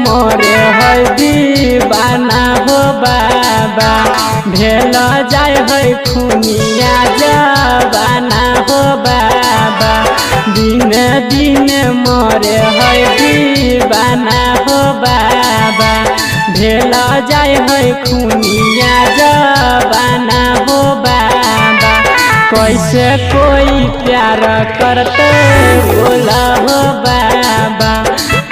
मोरे है दीवाना हो बाबा भेल जाय है खुनिया जवाना हो बाबा दिन दिन मोरे है दीवाना हो बाबा भेल जाय है खुनिया जवाना हो बाबा कैसे कोई प्यार करते बोला हो बाबा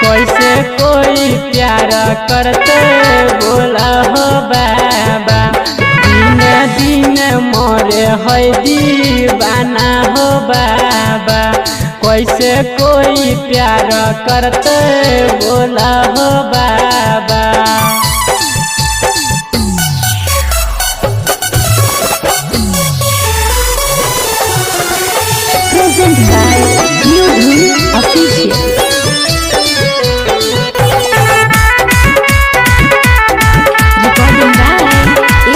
कैसे कोई प्यार करते बोला हो बाबा दिन दिन मोरे है दीवाना हो बाबा कैसे कोई प्यार करते बोला हो बाबा। Present by New Dhun Official. Recording by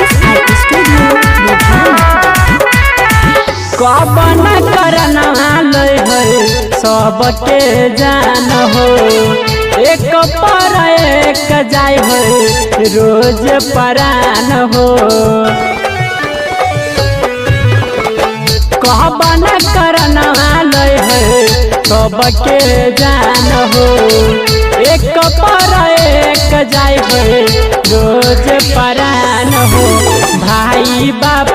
SR Studio, Ludhiana. कबन करना लय है सबके जान हो एक पर एक जाय है रोज परान हो कबन करना लय है सबके जान हो एक पर एक जाय है रोज परान हो भाई बाप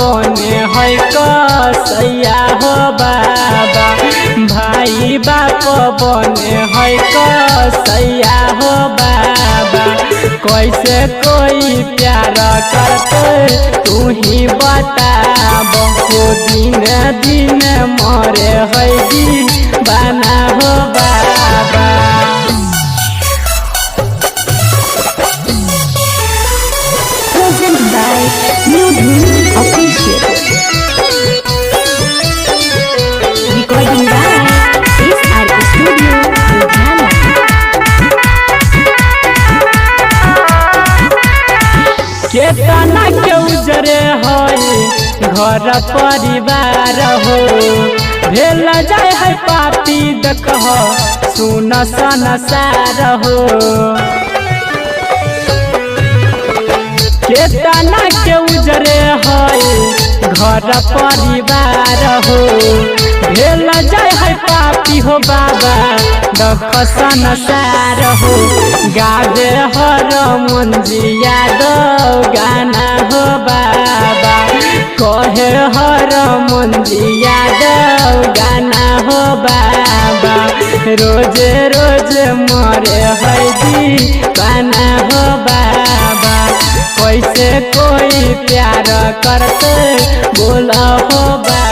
बने है कसैया हो बाबा भाई बाप बने है कसैया हो बाबा कैसे कोई प्यार करते तू ही बता बहु दिन दिन मरे है दीवाना हो बाबा। Present by New Dhun Official. Recording by SR Studio, Ludhiana. केतना के उजरे है घर परिवार हो भेल जाय है पापी देख सुन संसार हो केतना के उजरे है घर परिवार हो भेल जाय है पापी हो बाबा देख संसार हो गावे हर मंजिया दो गाना हो बाबा कहे हर मंजिया दो गाना हो बाबा रोज रोज मरे है दीवाना हो बाबा कैसे कोई प्यार करते बोला हो बाबा।